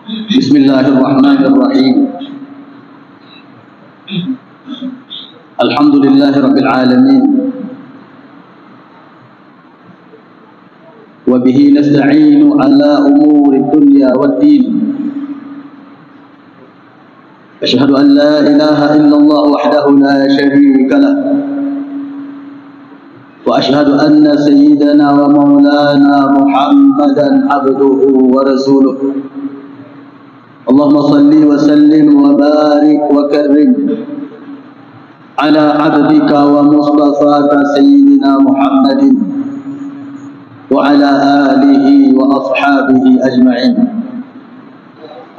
Bismillahirrahmanirrahim. Alhamdulillahi rabbil alamin. Wa bihi nasta'inu ala umuri dunya waddin. Asyhadu an la ilaha illallah wahdahu la syarika lah. وأشهد أن سيدنا ومولانا محمدا عبده ورسوله اللهم صل وسلم وبارك وكرم على عبدك ومصطفاك سيدنا محمد وعلى آله وأصحابه أجمعين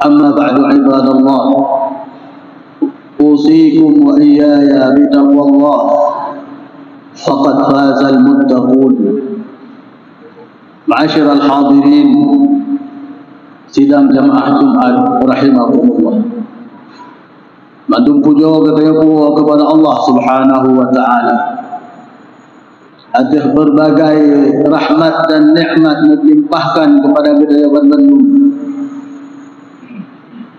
أما بعد عباد الله أوصيكم وإياي بتقوى الله فقد فاز المتقون. معاشر الحاضرين sidang jamaah Jumat rahimahumullah. Mandung pujo kepada Allah Subhanahu wa taala atas berbagai rahmat dan nikmat yang dilimpahkan kepada kita Bandung.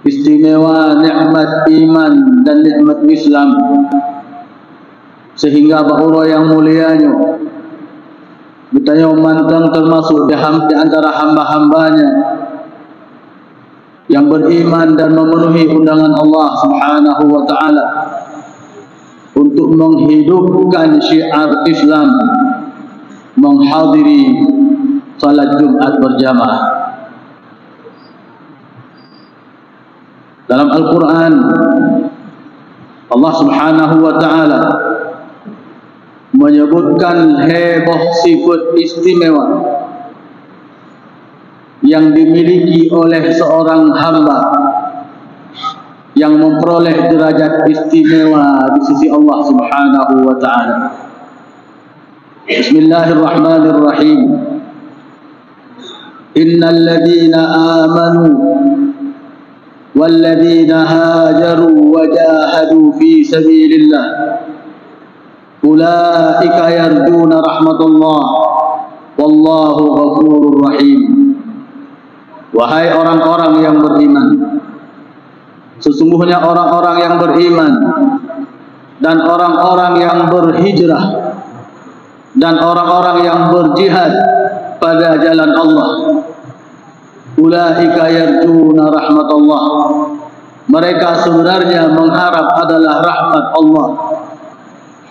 Istimewa nikmat iman dan nikmat Islam, sehingga Allah yang mulianya bertanya mantang termasuk di antara hamba-hambanya yang beriman dan memenuhi undangan Allah Subhanahu wa taala untuk menghidupkan syiar Islam, menghadiri salat Jumat berjamaah. Dalam Al-Quran Allah Subhanahu wa taala menyebutkan heboh sifat istimewa yang dimiliki oleh seorang hamba yang memperoleh derajat istimewa di sisi Allah Subhanahu wa taala. Bismillahirrahmanirrahim. Innal ladzina amanu wal ladzina hajaru wa jahadu fi sabilillah ulaika yarjuna rahmatullah wallahu ghafurur rahim. Wahai orang-orang yang beriman, sesungguhnya orang-orang yang beriman dan orang-orang yang berhijrah dan orang-orang yang berjihad pada jalan Allah, ulaika yarjuna rahmatullah, mereka sebenarnya mengharap adalah rahmat Allah.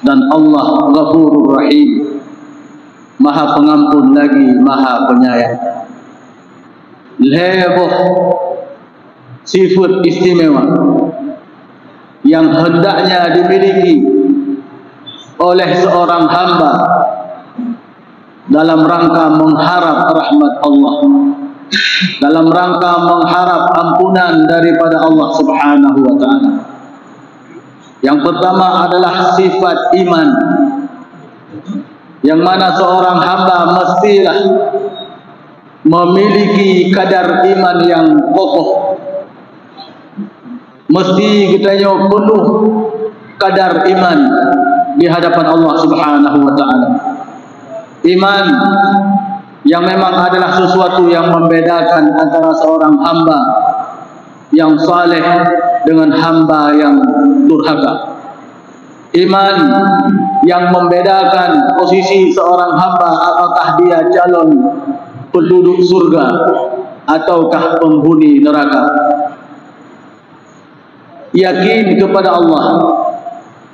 Dan Allah Ghafurur Rahim, Maha Pengampun lagi Maha Penyayang. Heboh sifat istimewa yang hendaknya dimiliki oleh seorang hamba dalam rangka mengharap rahmat Allah, dalam rangka mengharap ampunan daripada Allah Subhanahu wa taala. Yang pertama adalah sifat iman, yang mana seorang hamba mestilah memiliki kadar iman yang kokoh, mesti kitanya penuh kadar iman di hadapan Allah Subhanahu wa taala. Iman yang memang adalah sesuatu yang membedakan antara seorang hamba yang saleh dengan hamba yang durhaka. Iman yang membedakan posisi seorang hamba, apakah dia calon penduduk surga ataukah penghuni neraka. Yakin kepada Allah,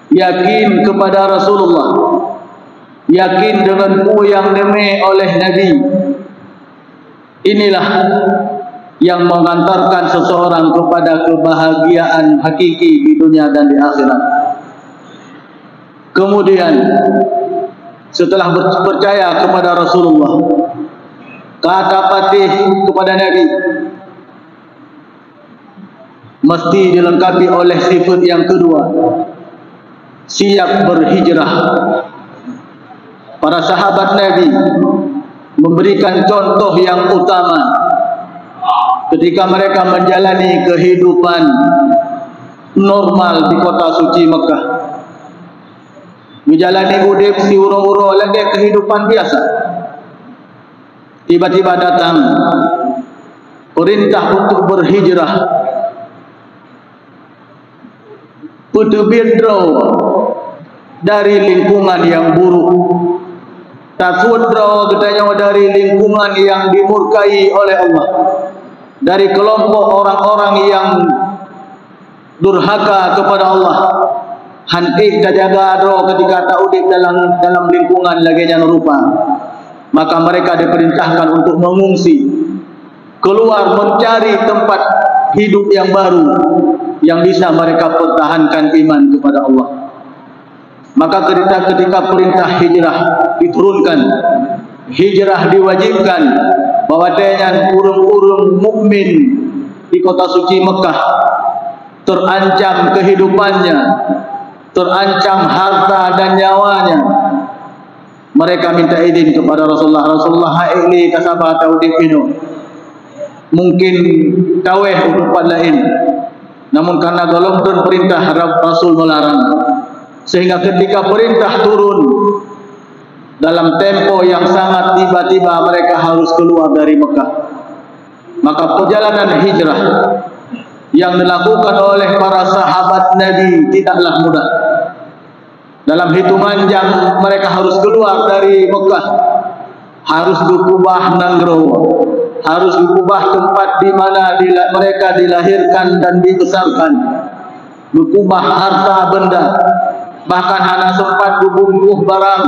yakin kepada Rasulullah, yakin dengan yang dimiliki oleh Nabi. Inilah yang mengantarkan seseorang kepada kebahagiaan hakiki di dunia dan di akhirat. Kemudian setelah percaya kepada Rasulullah, kata patih kepada Nabi, mesti dilengkapi oleh sifat yang kedua, siap berhijrah. Para sahabat Nabi memberikan contoh yang utama ketika mereka menjalani kehidupan normal di kota suci Mekah. Menjalani udip si uro-uro lagi kehidupan biasa. Tiba-tiba datang perintah untuk berhijrah, untuk withdraw dari lingkungan yang buruk, tak withdraw katanya dari lingkungan yang dimurkai oleh Allah, dari kelompok orang-orang yang durhaka kepada Allah. Hantik dah jaga adro ketika tak udik dalam lingkungan laginya rupa. Maka mereka diperintahkan untuk mengungsi, keluar mencari tempat hidup yang baru yang bisa mereka pertahankan iman kepada Allah. Maka ketika perintah hijrah diturunkan, hijrah diwajibkan, bahwa dengan urung-urung mukmin di kota suci Mekah terancam kehidupannya, terancam harta dan nyawanya, mereka minta izin kepada Rasulullah. Rasulullah ini kasabah taudib inu mungkin kaweh tempat lain, namun karena golongan perintah Rasul melarang, sehingga ketika perintah turun dalam tempo yang sangat tiba-tiba mereka harus keluar dari Mekah. Maka perjalanan hijrah yang dilakukan oleh para sahabat Nabi tidaklah mudah. Dalam hitungan jam mereka harus keluar dari Mekah, harus berubah nanggro, harus berubah tempat di mana mereka dilahirkan dan dibesarkan, berubah harta benda, bahkan hanya sempat berbungkuh barang,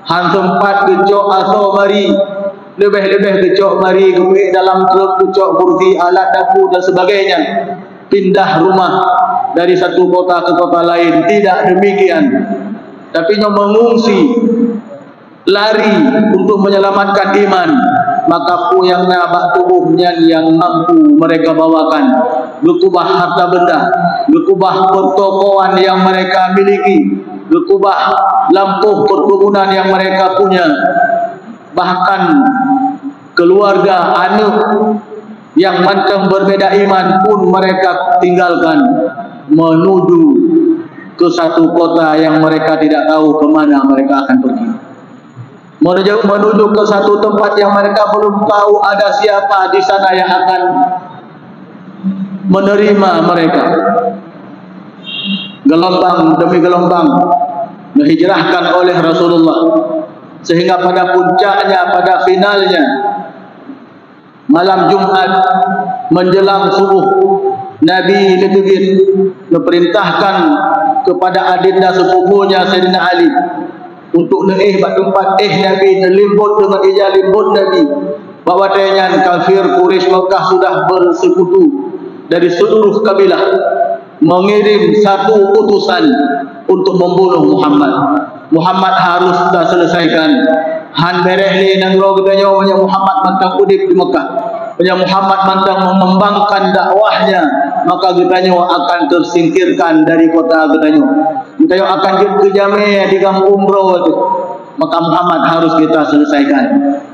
hanya sempat kecok atau mari, lebih-lebih kecok mari ke dalam truk, kecok kursi, alat dapur dan sebagainya, pindah rumah dari satu kota ke kota lain. Tidak demikian, tapi mengungsi, lari untuk menyelamatkan iman. Maka yang nabak tubuhnya yang mampu mereka bawakan, berkubah harta benda, berkubah pertokoan yang mereka miliki, berkubah lampu perkebunan yang mereka punya, bahkan keluarga, anak yang macam berbeda iman pun mereka tinggalkan, menuju ke satu kota yang mereka tidak tahu ke mana mereka akan pergi, menuju ke satu tempat yang mereka belum tahu ada siapa di sana yang akan menerima mereka. Gelombang demi gelombang dihijrahkan oleh Rasulullah, sehingga pada puncaknya, pada finalnya, malam Jumat menjelang subuh, Nabi Lebih memerintahkan kepada adinda sepupunya Sayyidina Ali untuk naik tempat Nabi, limbut dengan ijazah limbut Nabi, bahawa dengan kafir Quraisy Mekah sudah bersekutu dari seluruh kabilah, mengirim satu utusan untuk membunuh Muhammad. Muhammad harus kita selesaikan. Han berehli nang ro katanya Muhammad mantang udip di Mekah, Muhammad mantang mengembangkan dakwahnya, maka katanya akan tersingkirkan dari kota katanya akan kejame di kampung bro. Maka Muhammad harus kita selesaikan.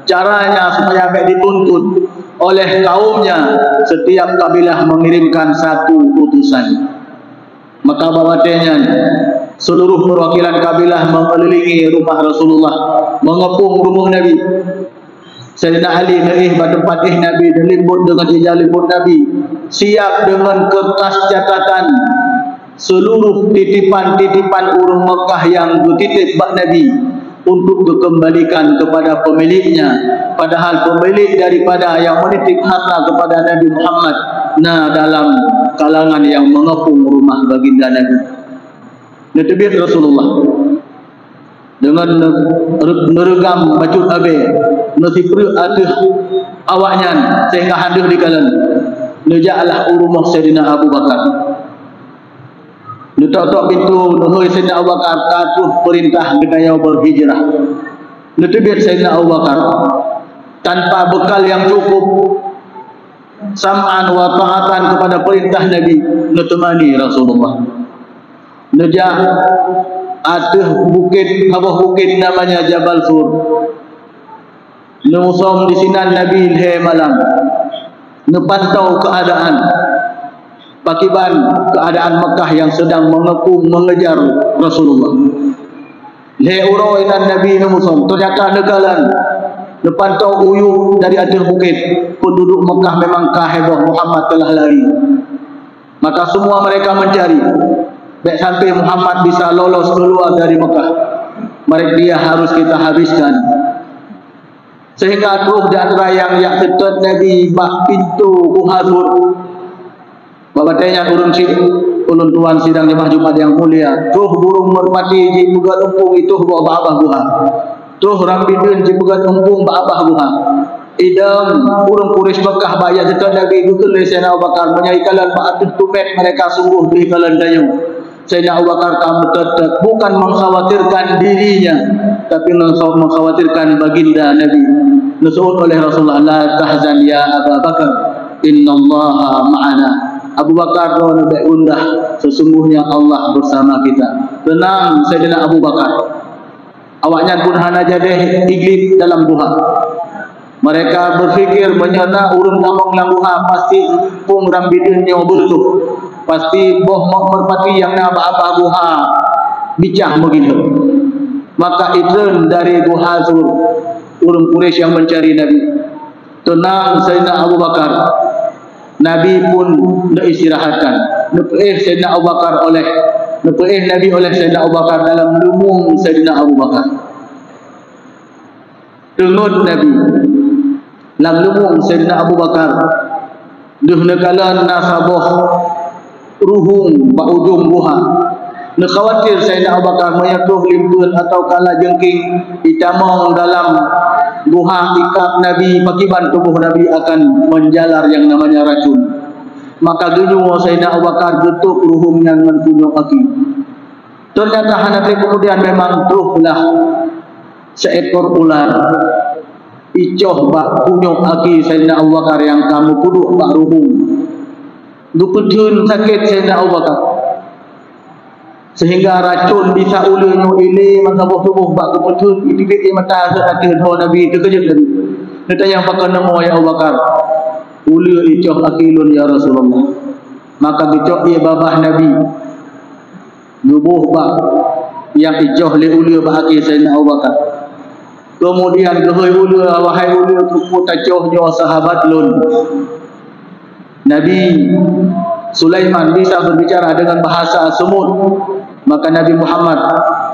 Caranya supaya dituntut oleh kaumnya, setiap kabilah mengirimkan satu utusan. Maka bawatenya seluruh perwakilan kabilah mengelilingi rumah Rasulullah, mengepung rumah Nabi. Sayyidina Ali naik tempat Nabi dan limbut dengan ijazah limbut Nabi, siap dengan kertas catatan seluruh titipan-titipan urung Mekah yang dititip bak Nabi untuk dikembalikan kepada pemiliknya. Padahal pemilik daripada yang menitip harta kepada Nabi Muhammad dalam kalangan yang mengepung rumah baginda Nabi. Netibit Rasulullah dengan meregam baju abe nasibru atuh awaknya sehingga hadir di kalan nejalah urumah Sayyidina Abu Bakar. Nutok pintu nuhul Sayyidina Abu Bakar katuh perintah kita berhijrah. Netibit Sayyidina Abu Bakar tanpa bekal yang cukup, sam'an wa ta'atan kepada perintah Nabi, nutemani Rasulullah. Nejah atuh bukit, abah bukit namanya Jabal Sur. Nusom di sinan Nabi he malam, nepantau keadaan pakiban keadaan Mekah yang sedang mengepung mengejar Rasulullah. Le urainan Nabi nusom ternyata negalan Lepas tu uyuh dari atas bukit, penduduk Mekah memang heboh, Muhammad telah lari. Maka semua mereka mencari. Baik sampai Muhammad bisa lolos keluar dari Mekah, mereka dia harus kita habiskan. Sehingga terus di antara yang tetap Nabi bak pintu kuhazur. Bapak tanya urun tuan sidang jemaah Jumat yang mulia. Tuh burung merpati di buka lumpung itu bawa abah buha. Tuh rambidun di buka lumpung bawa abah buha. Idam burung Quraisy Mekah bayar tetap Nabi betul Sayyidina Abu Bakar menyaikalan ba'atul tumet mereka sungguh di kalan dayu. Sayyidina Abu Bakar kamu tetap bukan mengkhawatirkan dirinya, tapi mengkhawatirkan baginda Nabi. Nasuhud oleh Rasulullah, la tahzan ya Abu Bakar, innallaha ma'ana. Abu Bakar lebih undah, sesungguhnya Allah bersama kita. Tenang Sayyidina Abu Bakar. Awaknya pun hana jadi iglit dalam duha. Mereka berfikir menyana urun ngomong dalam duha pasti pung rambidunnya bertuh. Pasti boh merpati yang apa-apa duha bicah begitu. Maka itu dari duha urun Quraisy yang mencari Nabi. Tenang Sayyidina Abu Bakar. Nabi pun nak istirahatkan. Sayyidina Abu Bakar oleh Nabi oleh Sayyidina Abu Bakar dalam lumung Sayyidina Abu Bakar. Tengok Nabi dalam lumung Sayyidina Abu Bakar. Duhnakalan nasabah ruhung ba ujung buha. Nak khawatir Sayyidina Abu Bakar menyatuh limpun atau kala jengking itamong dalam buha ikat Nabi, pakiban tubuh Nabi akan menjalar yang namanya racun. Maka genyo Sayyidina Abu Bakar getuk ruhumnya dengan punyok aki. Ternyata hanati kemudian memang tuhlah seekor ular icoh bak punyok aki Sayyidina Abu Bakar yang kamu kuduk bak ruhum. Dupedun sakit Sayyidina Abu Bakar. Sehingga racun bisa ulunyo ini mengabah tubuh bak keputun iti mata sakit ho Nabi terkejut Nabi. Neta yang pakai namo ya Abu Bakar. Ulu icoh akilun ya Rasulullah. Maka bicok ia babah Nabi. Tubuh bak yang icoh le ulu bak akil Sayyidina Abu Bakar. Kemudian gehoi ulu wahai ulu tupu tacohnyo sahabat lun. Nabi Sulaiman bisa berbicara dengan bahasa semut. Maka Nabi Muhammad,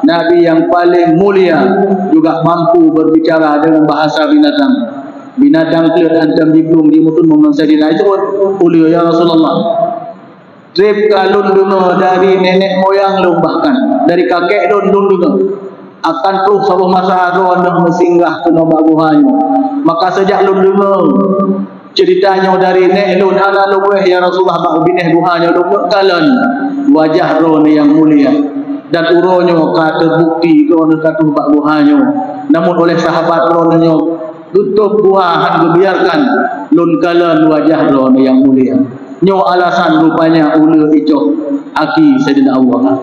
Nabi yang paling mulia, juga mampu berbicara dengan bahasa binatang. Binatang kelir antam dibung dimutun memangsadina itu mulia ya Rasulullah. Trip kalun dungo dari nenek moyang lu bahkan dari kakek don dungo akan tuh sebuah masa ron mesinggah ke nobabuhannya. Maka sejak lu dungo ceritanya dari nek lun ana lu ya Rasulullah bak bineh buhanya lu kalan wajah ron yang mulia dan uronyo ka terbukti ron katuh bak buhanya. Namun oleh sahabat ronyo tutup buahan dibiarkan lun kalan wajah ron yang mulia. Nyo alasan rupanya ulu icoh aki Sayyidina Abu Bakar.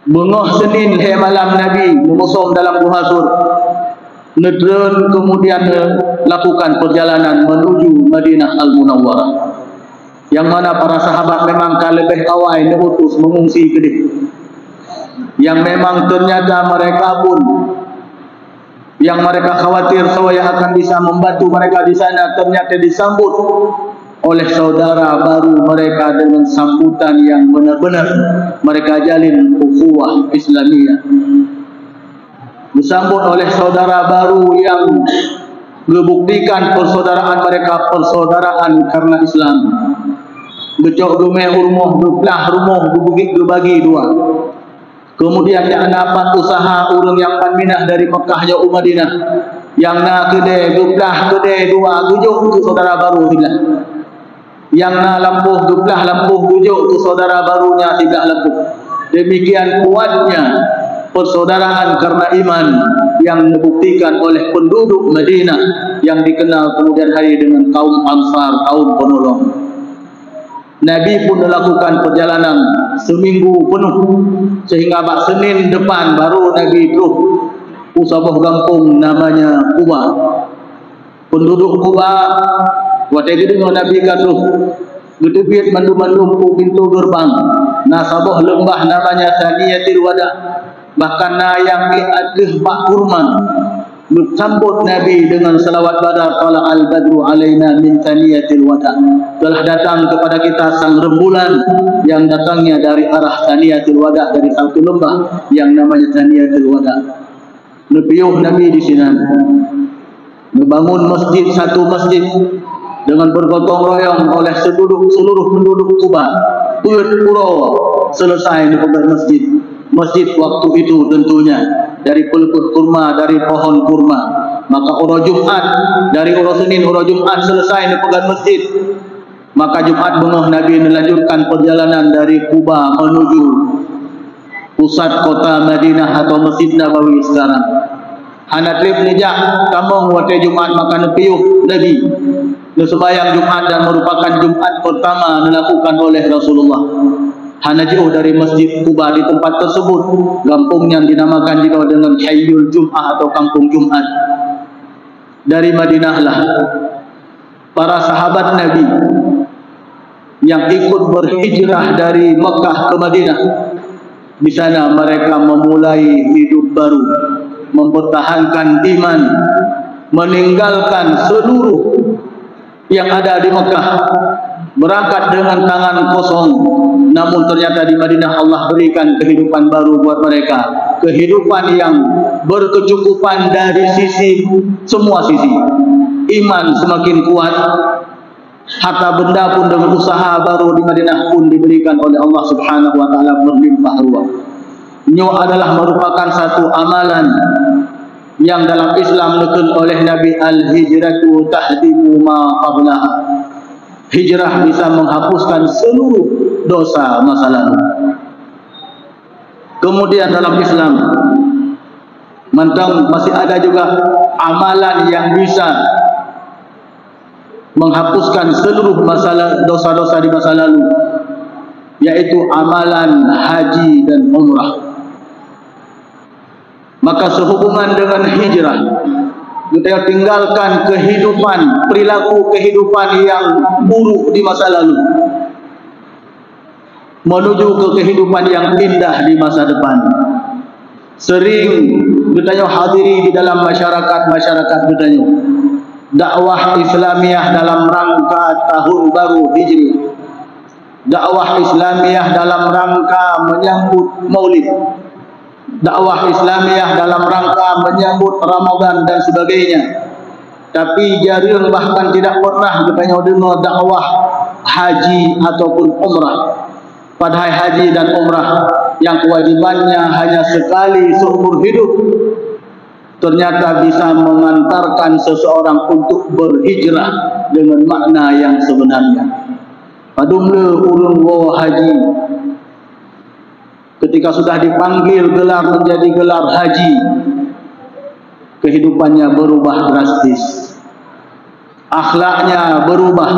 Bengoh Senin he malam Nabi memusong dalam Gua Sur. Nedren kemudian lakukan perjalanan menuju Madinah Al-Munawwarah. Yang mana para sahabat memang kalebeh kawai diutus mengungsi ke dia. Yang memang ternyata mereka pun yang mereka khawatir saya akan bisa membantu mereka di sana ternyata disambut oleh saudara baru mereka dengan sambutan yang benar-benar mereka jalin ukhuwah Islamiyah. Disambut oleh saudara baru yang membuktikan persaudaraan mereka persaudaraan karena Islam. Becok dumeh rumah duplah rumah dibagi dua. Kemudian yang dapat usaha urang yang panminah dari Mekah ke Madinah. Yang na kedai duplah kedai dua tujuh untuk saudara baru tidak. Yang na lampuh duplah lampuh tujuh untuk saudara barunya tidak lampuh. Demikian kuatnya persaudaraan karena iman yang dibuktikan oleh penduduk Madinah yang dikenal kemudian hari dengan kaum Ansar, kaum penolong. Nabi pun melakukan perjalanan seminggu penuh sehingga bak Senin depan baru Nabi terus usaha kampung namanya Quba. Penduduk Quba waktu itu dengan Nabi katuh gedebit mandu-mandu pintu gerbang nasabah lembah namanya Thaniyatul Wada. Bahkan na yang diadih bak kurman sambut Nabi dengan salawat badar, qala al-badru alaina min thaniyatil wada. Telah datang kepada kita sang rembulan yang datangnya dari arah thaniyatil wada, dari satu lembah yang namanya thaniyatil wada. Nepiyuh Nabi di sini, membangun masjid, satu masjid dengan bergotong royong oleh seluruh penduduk Kuba. Pura selesai dibuat masjid. Masjid waktu itu tentunya dari peluput kurma, dari pohon kurma. Maka urut Jumat, dari urut Senin, urut Jumat selesai dipegang masjid. Maka Jumat bengoh Nabi melanjutkan perjalanan dari Kuba menuju pusat kota Madinah atau Masjid Nabawi sekarang. Anak trip nijak kamu waktu Jumat maka nepiyuh Nabi. Sembahyang Jumat dan merupakan Jumat pertama dilakukan oleh Rasulullah. Hana jauh dari Masjid Kuba di tempat tersebut, kampungnya dinamakan juga dengan Hayyul Jum'ah atau Kampung Jumat. Dari Madinah lah para sahabat Nabi yang ikut berhijrah dari Mekah ke Madinah. Di sana mereka memulai hidup baru, mempertahankan iman, meninggalkan seluruh yang ada di Mekah, berangkat dengan tangan kosong. Namun ternyata di Madinah Allah berikan kehidupan baru buat mereka, kehidupan yang berkecukupan dari sisi semua sisi. Iman semakin kuat, harta benda pun dengan usaha baru di Madinah pun diberikan oleh Allah Subhanahu wa taala berlimpah ruah. Ini adalah merupakan satu amalan yang dalam Islam dikatakan oleh Nabi, al-hijratu tahdimu ma qablaha. Hijrah bisa menghapuskan seluruh dosa masa lalu. Kemudian dalam Islam mentang masih ada juga amalan yang bisa menghapuskan seluruh masalah dosa-dosa di masa lalu, yaitu amalan haji dan umrah. Maka sehubungan dengan hijrah, kita tinggalkan kehidupan, perilaku kehidupan yang buruk di masa lalu, menuju ke kehidupan yang indah di masa depan. Sering kita hadiri di dalam masyarakat kita dakwah Islamiyah dalam rangka tahun baru Hijri, dakwah Islamiyah dalam rangka menyambut Maulid, dakwah Islamiyah dalam rangka menyambut Ramadan dan sebagainya. Tapi jarang bahkan tidak pernah kita dengar dakwah haji ataupun umrah. Padahal haji dan umrah yang kewajibannya hanya sekali seumur hidup, ternyata bisa mengantarkan seseorang untuk berhijrah dengan makna yang sebenarnya. Padumle urung wo haji, ketika sudah dipanggil gelar menjadi gelar haji, kehidupannya berubah drastis, akhlaknya berubah.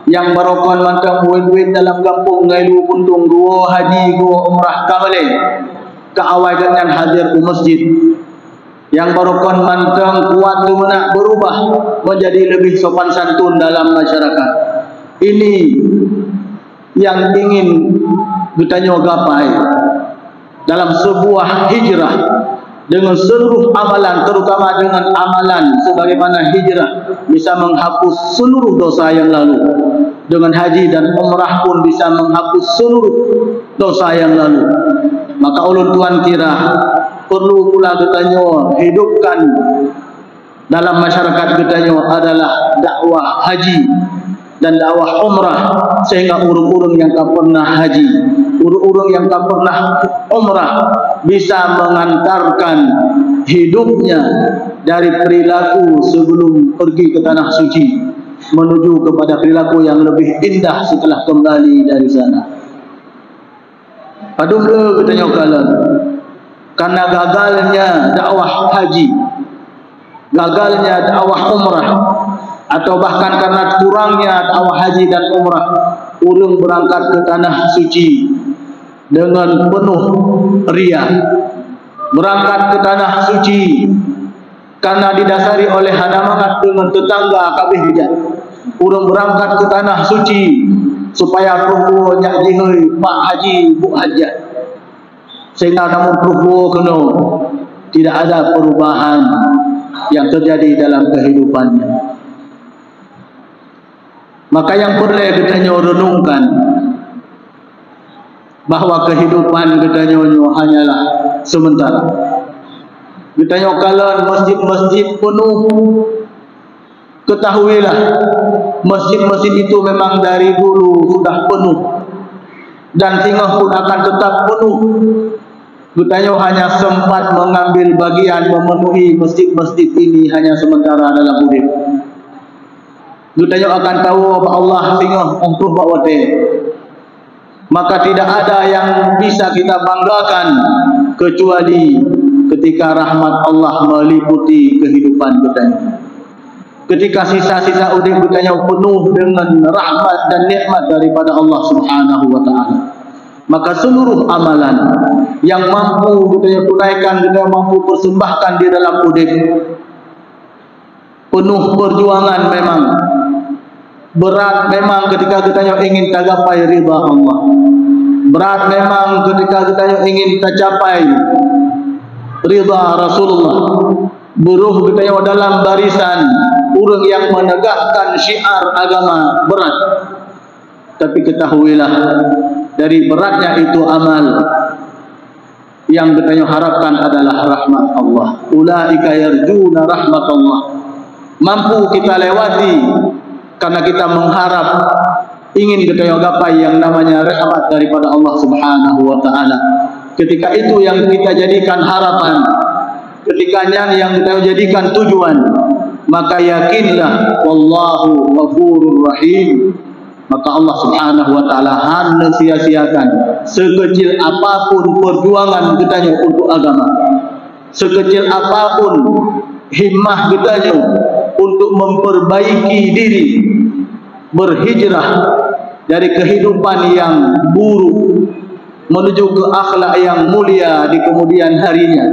Yang barokon mantang duit-duit dalam kampung ngailu puntung dua haji dua umrah kamale ke awagan yang hadir ke masjid. Yang barokon mantang kuat lumena berubah menjadi lebih sopan santun dalam masyarakat. Ini yang ingin kita gapai dalam sebuah hijrah dengan seluruh amalan, terutama dengan amalan sebagaimana hijrah bisa menghapus seluruh dosa yang lalu. Dengan haji dan umrah pun bisa menghapus seluruh dosa yang lalu. Maka ulun tuan kira perlu pula kita hidupkan dalam masyarakat kita adalah dakwah haji dan dakwah umrah, sehingga urung-urung yang tak pernah haji, urung-urung yang tak pernah umrah bisa mengantarkan hidupnya dari perilaku sebelum pergi ke tanah suci menuju kepada perilaku yang lebih indah setelah kembali dari sana. Padahal kita nyokalan karena gagalnya dakwah haji, gagalnya dakwah umrah, atau bahkan karena kurangnya dakwah haji dan umrah, urung berangkat ke tanah suci dengan penuh riya, berangkat ke tanah suci karena didasari oleh hanamangat dengan tetangga kabeh hijab. Urung berangkat ke tanah suci supaya perlu nyak jihoi pak haji bu hajat, sehingga namun perlu kena tidak ada perubahan yang terjadi dalam kehidupannya. Maka yang perlu kita renungkan bahawa kehidupan kita hanyalah sementara. Kita kalau masjid-masjid penuh, ketahuilah masjid-masjid itu memang dari dulu sudah penuh dan tinggal pun akan tetap penuh. Kita hanya sempat mengambil bagian memenuhi masjid-masjid ini hanya sementara dalam hidup. Kita akan tahu bahwa Allah tinggal untuk bawa maka tidak ada yang bisa kita banggakan kecuali ketika rahmat Allah meliputi kehidupan kita. Ketika sisa-sisa hidup kita penuh dengan rahmat dan nikmat daripada Allah Subhanahu wa taala, maka seluruh amalan yang mampu kita tunaikan, kita mampu persembahkan di dalam hidup, penuh perjuangan memang, berat memang ketika kita ingin tercapai ridha Allah. Berat memang ketika kita ingin tercapai ridha Rasulullah. Buruh kita dalam barisan orang yang menegakkan syiar agama berat. Tapi ketahuilah dari beratnya itu amal yang kita harapkan adalah rahmat Allah. Ulaika yarjuna rahmat Allah. Mampu kita lewati karena kita mengharap ingin kita gapai yang namanya rahmat daripada Allah Subhanahu wa taala. Ketika itu yang kita jadikan harapan, ketika yang kita jadikan tujuan, maka yakinlah wallahu ghafurur rahim. Maka Allah Subhanahu wa taala hanya sia-siakan sekecil apapun perjuangan kita untuk agama, sekecil apapun himmah kita untuk memperbaiki diri, berhijrah dari kehidupan yang buruk menuju ke akhlak yang mulia di kemudian harinya,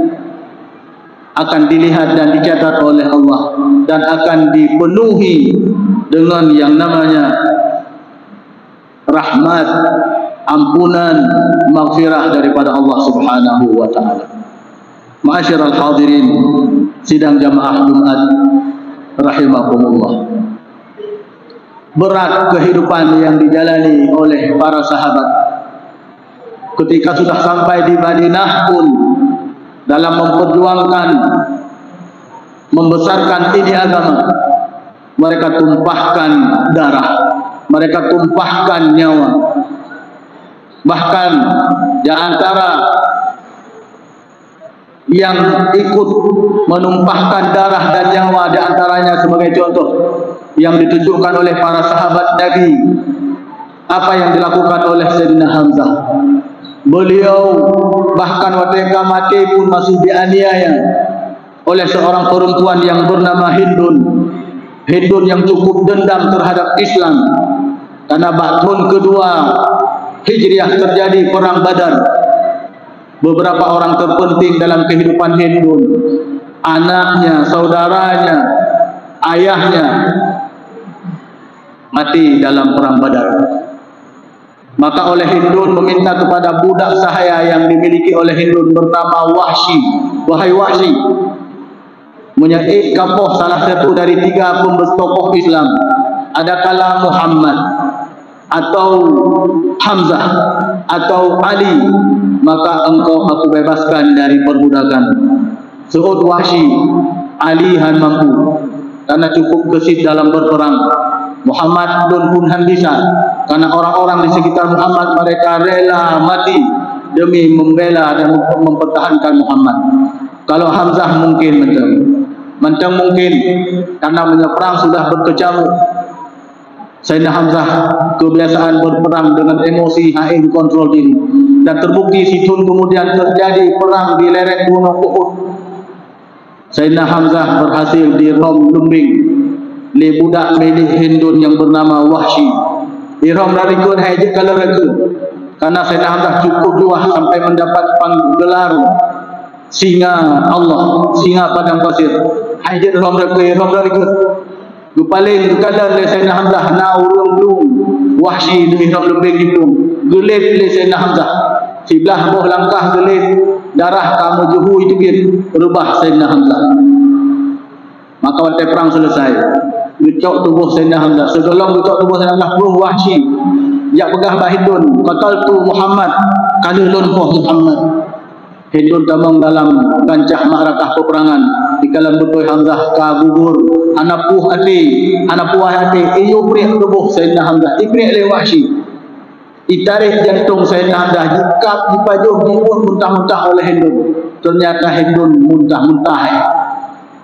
akan dilihat dan dicatat oleh Allah dan akan dipenuhi dengan yang namanya rahmat, ampunan, maghfirah daripada Allah Subhanahu wa taala. Ma'asyiral hadirin sidang jamaah Jumat rahimakumullah. Berat kehidupan yang dijalani oleh para sahabat ketika sudah sampai di Madinah pun dalam memperjuangkan membesarkan ini agama, mereka tumpahkan darah, mereka tumpahkan nyawa. Bahkan di antara yang ikut menumpahkan darah dan nyawa, di antaranya sebagai contoh yang ditunjukkan oleh para sahabat Nabi, apa yang dilakukan oleh Sayyidina Hamzah. Beliau bahkan ketika mati pun masih dianiaya oleh seorang perempuan yang bernama Hindun. Hindun yang cukup dendam terhadap Islam karena tahun kedua Hijriah terjadi perang Badar. Beberapa orang terpenting dalam kehidupan Hindun, anaknya, saudaranya, ayahnya mati dalam perang Badar. Maka oleh Hindun meminta kepada budak sahaya yang dimiliki oleh Hindun bernama Wahsy, wahai Wahsy, menyebut kapoh salah satu dari 3 tokoh Islam, adakala Muhammad atau Hamzah atau Ali, maka engkau aku bebaskan dari perbudakan. Suhud Wahsy, Ali han mampu karena cukup gesit dalam berperang. Muhammad pun bisa karena orang-orang di sekitar Muhammad mereka rela mati demi membela dan mempertahankan Muhammad. Kalau Hamzah mungkin mentang mungkin karena menyeberang sudah berkecamuk. Sayyidina Hamzah kebiasaan berperang dengan emosi, hain kontrol diri, dan terbukti situn kemudian terjadi perang di lereng Gunung Uhud. Sayyidina Hamzah berhasil dirom lumbing li budak milik Hindun yang bernama Wahsy. Dirom rarikun hajat kalau ragu karena Sayyidina Hamzah cukup luas sampai mendapat gelar singa Allah, singa padang pasir. Hajat rom rarikun Gupalin kadar le Sayyidina Hamzah na urung belum Wahsy dihiram lebih gitu gelit le Sayyidina Hamzah sebelah boh langkah gelit darah kamu juhu itu gitu rubah Sayyidina Hamzah. Maka waktu perang selesai, gecok tubuh Sayyidina Hamzah. Segolong gecok tubuh Sayyidina Hamzah puluh Wahsy. Ya pegah bahidun, qataltu Muhammad, kalilun Muhammad. Hindun tamang dalam kancah ma'rakah peperangan. Di kalam betul Hamzah ka gugur, anak puh hati, iyo prik tubuh Sayyidina Hamzah, iprik le Wahsy. Ditarik jantung Sayyidina Hamzah, jikap dipajuh dibuh muntah-muntah oleh Hindun. Ternyata Hindun muntah-muntah.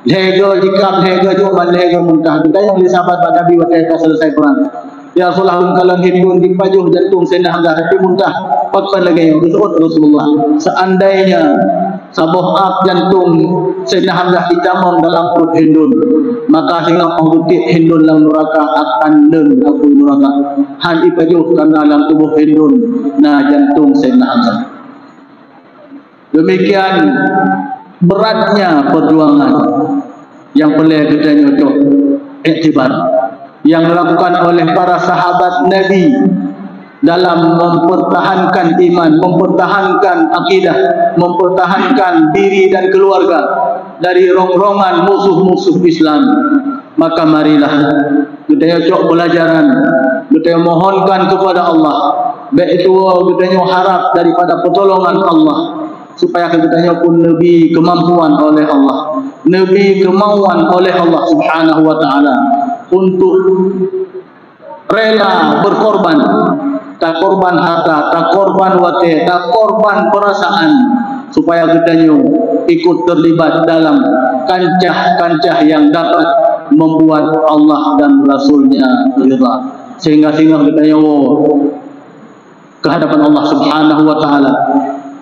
Lega jikap, lega juman, lega muntah. Kita yang disahabat pada Nabi waktu selesai perang. Ya Rasulullah, kalau Hindun dipajuh jantung Sayyidina Hamzah, hati muntah. Pakpan lagi yang disebut Rasulullah. Seandainya saboh jantung Sayyidina Hamzah dicamon dalam perut Hindun, maka sehingga penghutit Hindun dalam neraka akan leng aku neraka. Han dipajuh karena dalam tubuh Hindun nah jantung Sayyidina Hamzah. Demikian beratnya perjuangan yang perlu kita nyocok iktibar yang dilakukan oleh para sahabat Nabi dalam mempertahankan iman, mempertahankan akidah, mempertahankan diri dan keluarga dari rongrongan musuh-musuh Islam. Maka marilah kita nyocok pelajaran, kita mohonkan kepada Allah, baik itu kita harap daripada pertolongan Allah, supaya kita pun lebih kemampuan oleh Allah, lebih kemauan oleh Allah Subhanahu wa taala untuk rela berkorban, tak korban harta, tak korban wate, tak korban perasaan, supaya kita ikut terlibat dalam kancah-kancah yang dapat membuat Allah dan Rasulnya ridha, sehingga kita ke hadapan Allah Subhanahu wa taala.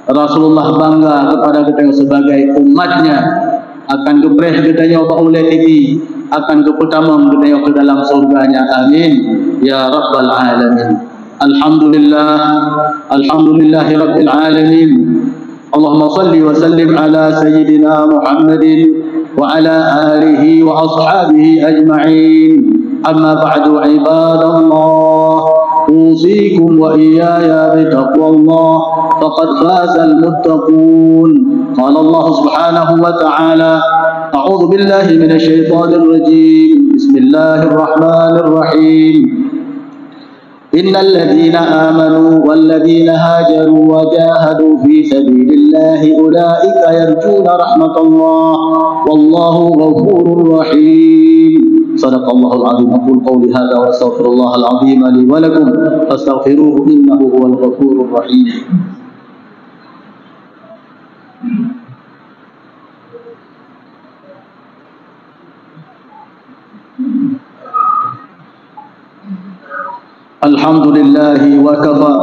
Rasulullah bangga kepada kita sebagai umatnya, akan gebreh kita oleh ini, akan keputamam kita ke dalam surganya. Amin ya rabbal alamin. Alhamdulillah, alhamdulillahi rabbil alamin. Allahumma salli wa sallim ala sayyidina Muhammadin wa ala alihi wa ashabihi ajma'in. Amma ba'du ibadallah, أوصيكم وإياي بتقوى الله فقد فاز المتقون. قال الله سبحانه وتعالى: أعوذ بالله من الشيطان الرجيم، بسم الله الرحمن الرحيم. إن الذين آمنوا والذين هاجروا وجاهدوا في سبيل الله أولئك يرجون رحمة الله والله غفور رحيم. صدق الله العظيم. أقول قولي هذا وأستغفر الله العظيم لي ولكم فاستغفروه إنه هو الغفور الرحيم. الحمد لله وكفى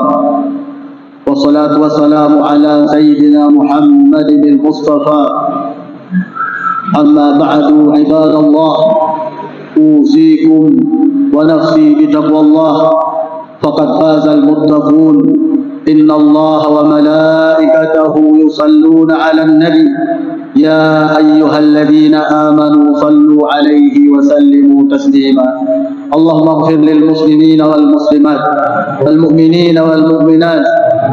والصلاة والسلام على سيدنا محمد المصطفى. أما بعد عباد الله، أوصيكم ونفسي بتقوى الله فقد فاز المتقون. إن الله وملائكته يصلون على النبي يا أيها الذين آمنوا صلوا عليه وسلموا تسليما. اللهم اغفر للمسلمين والمسلمات والمؤمنين والمؤمنات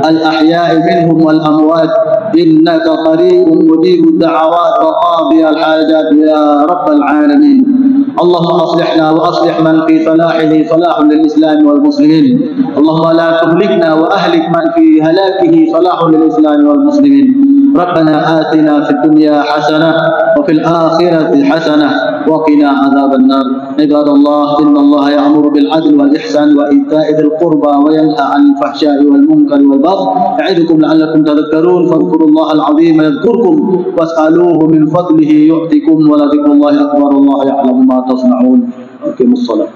الأحياء منهم والأموات إنك قريب مجيب الدعوات وقاضي الحاجات يا رب العالمين. اللهم أصلحنا وأصلح من في صلاحه صلاح للإسلام والمسلمين. اللهم لا تهلكنا وأهلك من في هلاكه صلاح للإسلام والمسلمين. ربنا آتنا في الدنيا حسنة وفي الآخرة حسنة وقنا عذاب النار. عباد الله، إن الله يأمر بالعدل والإحسان وإيتاء ذي القربى وينهى عن الفحشاء والمنكر والبغي يعظكم لعلكم تذكرون. فاذكروا الله العظيم يذكركم واسألوه من فضله يؤتكم ولذكر الله أكبر. الله يعلم ما تصنعون. أقيموا الصلاة.